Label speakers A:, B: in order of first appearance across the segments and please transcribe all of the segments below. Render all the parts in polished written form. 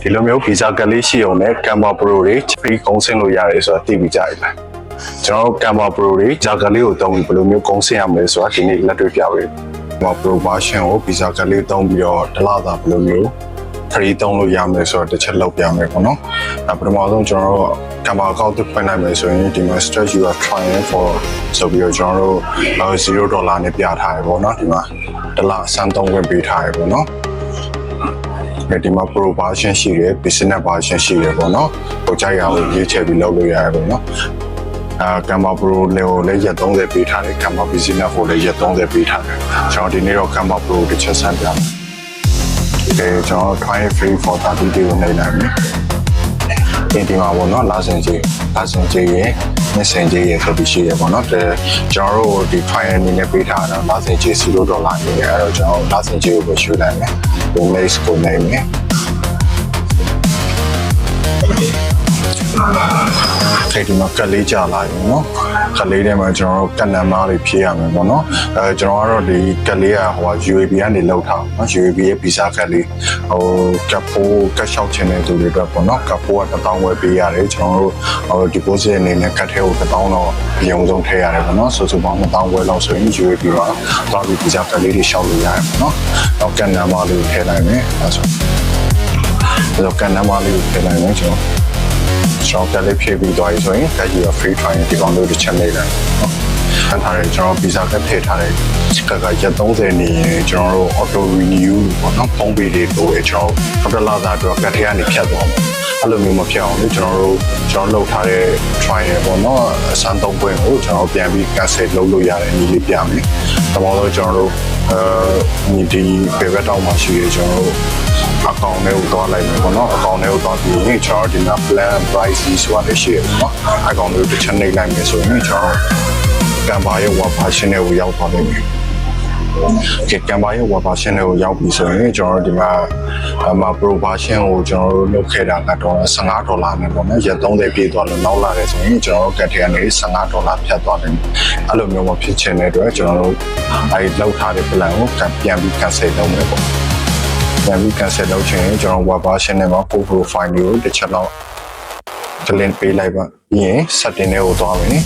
A: ဒီလိုမျိုးဗီဇာကလေးရှိအောင်နဲ့ Canva Pro တွေ free ကုန်းဆင်းလို့ရတယ်ဆိုတာသိပြီးကြပြီလားကျွန်တော်တို့ Canva Pro တွေဗီဇာကလေးကိုတုံးပြီးဘယ်လိုမျိုးကုန်းဆင်းရမလဲဆိုတာဒီနေ့လက်တွေ့ပြပေးCanva Pro version ကိုဗီဇာကလေးတုံးပြီးတော့တစ်လသာဘယ်လိုမျိုး free တုံးလို့ရမလဲဆိုတော့တစ်ချက်လောက်ပြမယ်ပေါ့နော်ပထမဆုံးကျွန်တော်တို့ Canva account ဖွင့်လိုက်မယ်ဆိုရင်ဒီမှာ stretch you are trying for ဆိုပြီးတော့ကျွန်တော်တို့$0နဲ့ပြထားရပေါ့နော်ဒီမှာတစ်လစမ်းသုံးခွင့်ပေးထားရပေါ့နော်ဒီမှာ Pro version ရှိတယ် Business version ရှိတယ်ပေါ့နော်ကိုကြိုက်ရအောင်ရွေးချယ်ပြီးလုပ်လို့ရတယ်ပေါ့နော်Canva Pro လည်းရက်30ပေးထားတယ် Canva Business ကိုလည်းရက်30ပေးထားတယ်ကျွန်တော်ဒီနေ့တော့ Canva Pro တစ်ချက်ဆန်းပြမယ်ကျွန်တော် try free for 30 day ကိုနေလိုက်မယ်ဒီမှာပေါ့နော်လာစင်ကြီးရဲ့နှစ်စင်ကြီးရဲ့ဆိုပြီးရှိရပေါ့နော်ကျွန်တော်တို့ဒီ try အနေနဲ့ပေးထားတာလာစင်ကြီး$0နေတယ်အဲ့တော့ကျွန်တော်လာစင်ကြီးကိုရွှေ့လိုက်မယ်ဒီ next ကိုနေမယ်ဒီမှာကလေးကြလာပြီနော်ကလေးထဲမှာကျွန်တော်တို့ကနံမားတွေဖြည့်ရမယ်ပေါ့နော်ကျွန်တော်ကတော့ဒီကလေးကUAB ကနေလောက်ထားနော် UAB ရဲ့ဗီဇာကလေးကပ်ဖို့ကတ်လျှောက်ချင်တဲ့သူတွေအတွက်ပေါ့နော်ကပ်ဖို့က$1000ဝယ်ပေးရတယ်ကျွန်တော်တို့deposit အနေနဲ့ကတ်ထဲကို$1000တော့အရင်ဆုံးထည့်ရတယ်ပေါ့နော်စုစုပေါင်း$1000ဝယ်လောက်ဆိုရင် UAB ကသွားပြီးဗီဇာကလေးတွေရှောက်လို့ရတယ်ပေါ့နော်တော့ကနံမားလေးကိုထည့်လိုက်မယ်အဲဆိုကနံမားလေးကိုထည့်လိုက်မယ်ကျွန်တော်ကလည်းဖြည့်ပြီးသွားပြီဆိုရင်တက်ကြီး free trial ဒီကောင်လေးတစ်ချက်နေတယ်နော်။အဲ့ဒါလည်းကျွန်တော်ဗီဇာကထည့်ထားတဲ့ကရက်30နေရင်ကျွန်တော်တို့ auto renew ပေါ့နော်။ဖုန်းပေးတွေတိုးတယ်ကျွန်တော်တစ်လသာအတွက်ကထည့်ကနေဖြတ်သွားမှာ။အဲ့လိုမျိုးမဖြစ်အောင်လေကျွန်တော်လုပ်ထားတဲ့ trial ပေါ့နော်။အစမ်းသုံးပွင့်ကိုကျွန်တော်ပြန်ပြီး cancel လုပ်လို့ရတယ်နည်းလေးပြမယ်။ဒါမှမဟုတ်ကျွန်တော်တို့ဒီပေဘက်တောက်မှာရှိရကျွန်တော်တို့အကောင့်ထဲကိုသွားလိုက်မယ်ပေါ့နော်အကောင့်ထဲကိုသွားပြီးရင်ကျွန်တော်ဒီမှာ plan price ဆိုတာလည်းရှိရပေါ့နော်အကောင့်လေးတစ်ချက်နှိပ်လိုက်မယ်ဆိုရင်ကျွန်တော် Canva ရဲ့ web version ကိုရောက်သွားနိုင်မယ်Canva ရဲ့ web version ကိုရောက်ပြီဆိုရင်ကျွန်တော်ဒီမှာPro version ကိုကျွန်တော်တို့လုပ်ခဲ့တာကတော့$15နဲ့ပေါ့နော်ရက်30ပြည့်သွားလို့နောက်လာတယ်ဆိုရင်ကျွန်တော်တို့ကတ်ထဲကနေ$15ဖြတ်သွားတယ်အဲ့လိုမျိုးမဖြစ်ချင်တဲ့အတွက်ကျွန်တော်တို့အဲဒီလောက်ထားတဲ့ plan ကိုပြန်ပြီး cancel လုပ်မယ်ပေါ့ပြန်ပြီး cancel လုပ်ချင်ရင်ကျွန်တော် web version နဲ့မှာ profile တွေကိုတစ်ချက်လောက် link ပေးလိုက်ပါပြီးရင် setting တွေကိုသွားမယ်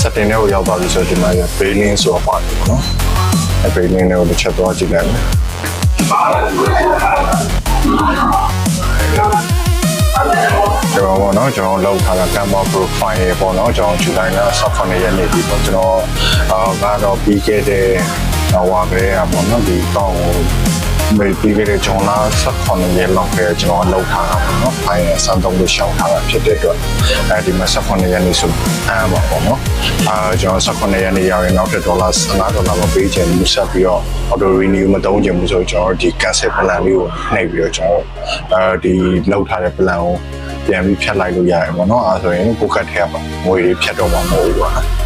A: setting တွေကိုရောက်သွားပြီဆိုတော့ဒီမှာ billing ဆိုတာပါတယ်ပေါ့နော်အဲ billing တွေကိုတစ်ချက်သွားကြည့်လိုက်မယ်ကျွန်တော်ပေါ့နော်ကျွန်တော်လောက်ထားတာ Canva profile ပေါ့နော်ကျွန်တော် July လ18ရက်နေ့ဒီပေါ့ကျွန်တော်ကတော့ပြီးခဲ့တဲ့ဟိုပဲပေါ့နော်ဒီကောင်းပြီးခဲ့တဲ့ဂျွန်လ18ရက်လောက်ပဲကျွန်တော်လောက်ထားတာပေါ့နော်ဖိုင်ရစမ်းသုံးလို့ရှောင်ထားတာဖြစ်တဲ့အတွက်ဒီမှာ18ရက်နေ့ဆိုပါပေါ့နော်ကျွန်တော်18ရက်နေ့ရောက်ရင်နောက်ထပ်$15မပေးချင်ဘူးဆက်ပြီးတော့ auto renew မသုံးချင်ဘူးဆိုကျွန်တော်ဒီ cancel plan လေးကိုနှိပ်ပြီးတော့ကျွန်တော်ဒီလောက်ထားတဲ့ plan ကိုပြန်ပြီးဖြတ်လိုက်လို့ရတယ်ပေါ့နော်အဲဆိုရင်ကိုကတ်ထဲကငွေတွေဖြတ်တော့မှာမဟုတ်ဘူးပေါ့နော်